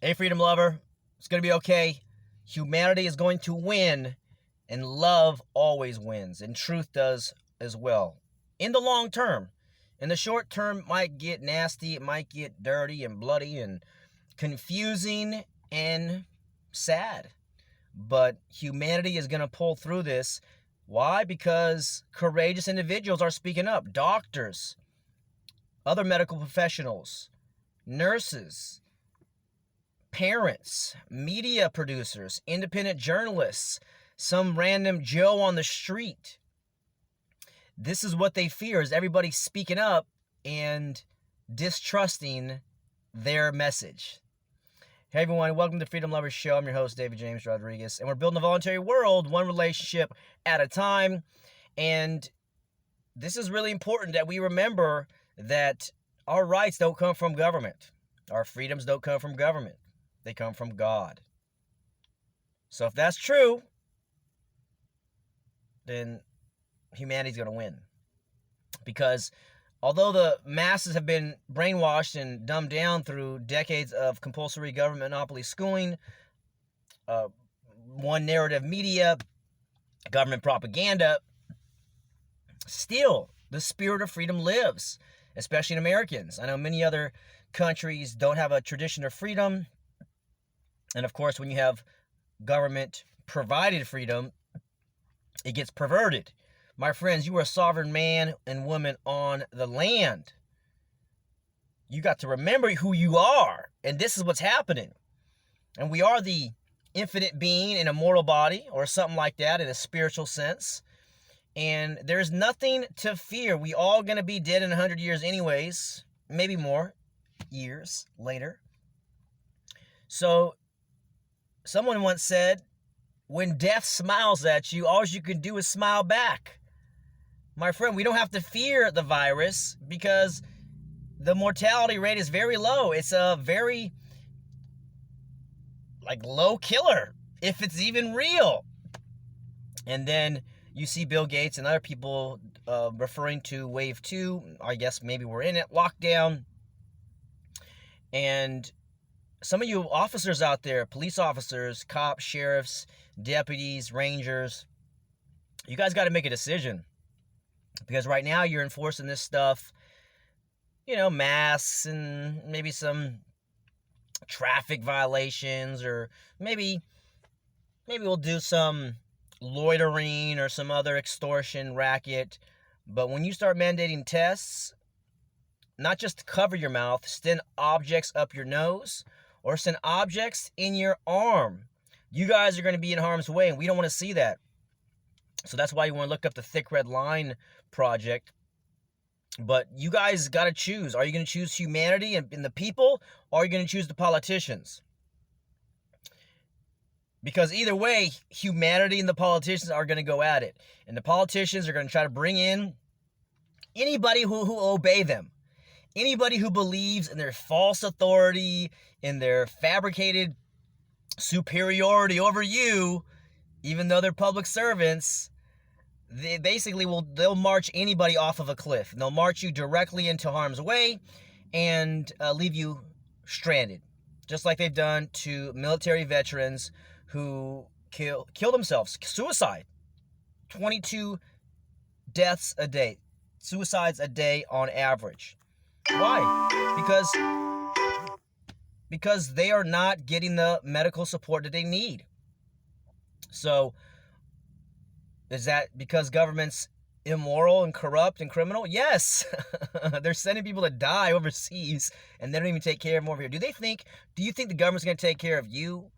Hey, freedom lover, it's going to be okay. Humanity is going to win, and love always wins, and truth does as well. In the long term. In the short term, it might get nasty, it might get dirty and bloody and confusing and sad. But humanity is going to pull through this. Why? Because courageous individuals are speaking up. Doctors, other medical professionals, nurses, parents, media producers, independent journalists, some random Joe on the street. This is what they fear, is everybody speaking up and distrusting their message. Hey everyone, welcome to Freedom Lovers Show. I'm your host, David James Rodriguez, and we're building a voluntary world, one relationship at a time. And this is really important that we remember that our rights don't come from government. Our freedoms don't come from government. They come from God. So if that's true, then humanity's going to win. Because although the masses have been brainwashed and dumbed down through decades of compulsory government monopoly schooling, one narrative media, government propaganda, still the spirit of freedom lives, especially in Americans. I know many other countries don't have a tradition of freedom. And of course, when you have government provided freedom, it gets perverted. My friends, you are a sovereign man and woman on the land. You got to remember who you are. And this is what's happening. And we are the infinite being in a mortal body, or something like that in a spiritual sense. And there's nothing to fear. We all going to be dead in 100 years anyways. Maybe more years later. So someone once said, when death smiles at you, all you can do is smile back. My friend, we don't have to fear the virus because the mortality rate is very low. It's a very low killer, if it's even real. And then you see Bill Gates and other people referring to wave 2. I guess maybe we're in it, lockdown. And some of you officers out there, police officers, cops, sheriffs, deputies, rangers, you guys got to make a decision. Because right now you're enforcing this stuff, masks and maybe some traffic violations, or maybe we'll do some loitering or some other extortion racket. But when you start mandating tests, not just to cover your mouth, send objects up your nose or send objects in your arm, you guys are going to be in harm's way, and we don't want to see that. So that's why you want to look up the Thick Red Line Project. But you guys got to choose. Are you going to choose humanity and the people, or are you going to choose the politicians? Because either way, humanity and the politicians are going to go at it. And the politicians are going to try to bring in anybody who obey them. Anybody who believes in their false authority, in their fabricated superiority over you, even though they're public servants, they basically they'll march anybody off of a cliff. And they'll march you directly into harm's way and leave you stranded. Just like they've done to military veterans who kill themselves. Suicide. 22 deaths a day. Suicides a day on average. Why? Because they are not getting the medical support that they need. So, is that because government's immoral and corrupt and criminal? Yes. They're sending people to die overseas, and they don't even take care of them over here. Do you think the government's going to take care of you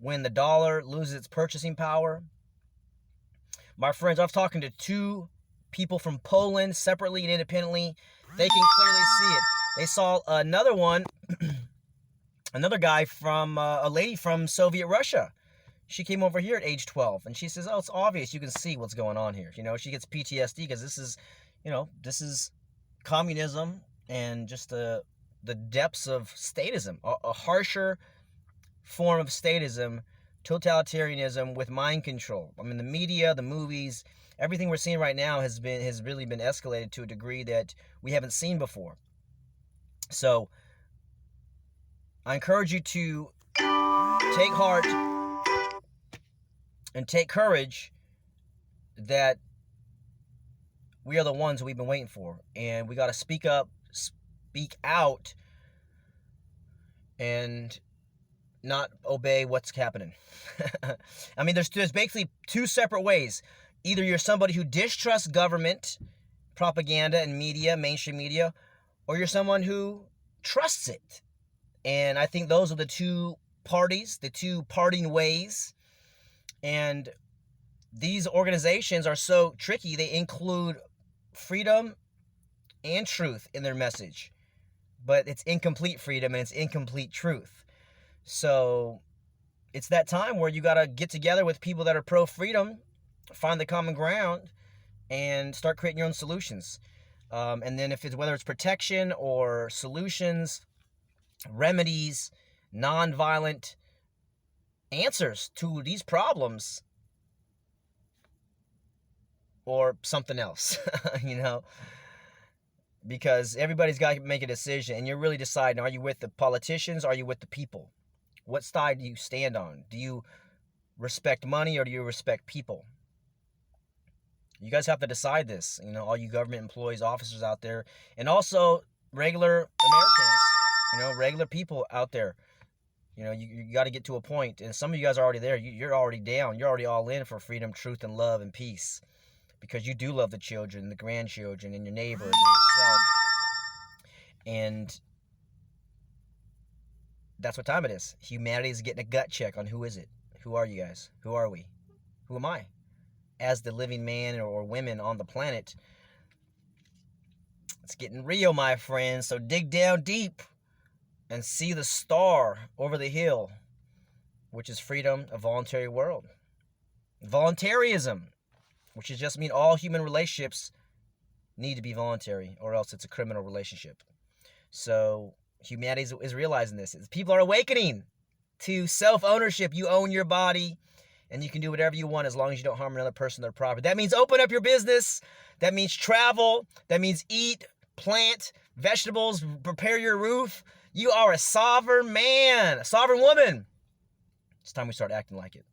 when the dollar loses its purchasing power? My friends, I was talking to 2 people from Poland separately and independently. They can clearly see it. They saw another one, another guy from, a lady from Soviet Russia. She came over here at age 12, and she says, oh, it's obvious. You can see what's going on here. She gets PTSD because this is communism and just the depths of statism, a harsher form of statism, totalitarianism with mind control. I mean, the media, the movies, everything we're seeing right now has really been escalated to a degree that we haven't seen before. So I encourage you to take heart and take courage that we are the ones we've been waiting for. And we got to speak up, speak out, and not obey what's happening. I mean, there's basically two separate ways. Either you're somebody who distrusts government, propaganda, and media, mainstream media, or you're someone who trusts it. And I think those are the two parties, the two parting ways. And these organizations are so tricky. They include freedom and truth in their message, but it's incomplete freedom and it's incomplete truth. So it's that time where you got to get together with people that are pro-freedom, find the common ground, and start creating your own solutions. And then whether it's protection or solutions, remedies, nonviolent answers to these problems, or something else, because everybody's got to make a decision, and you're really deciding, are you with the politicians, or are you with the people? What side do you stand on? Do you respect money, or do you respect people? You guys have to decide this, all you government employees, officers out there, and also regular Americans, regular people out there. You got to get to a point, and some of you guys are already there. You're already down. You're already all in for freedom, truth, and love and peace, because you do love the children, the grandchildren, and your neighbors, and yourself. And that's what time it is. Humanity is getting a gut check on who is it. Who are you guys? Who are we? Who am I? As the living man or women on the planet. It's getting real, my friends. So dig down deep and see the star over the hill, which is freedom, a voluntary world. Voluntarism, which is just mean all human relationships need to be voluntary, or else it's a criminal relationship. So humanity is realizing this. People are awakening to self-ownership. You own your body, and you can do whatever you want as long as you don't harm another person or their property. That means open up your business. That means travel. That means eat, plant vegetables, prepare your roof. You are a sovereign man, a sovereign woman. It's time we start acting like it.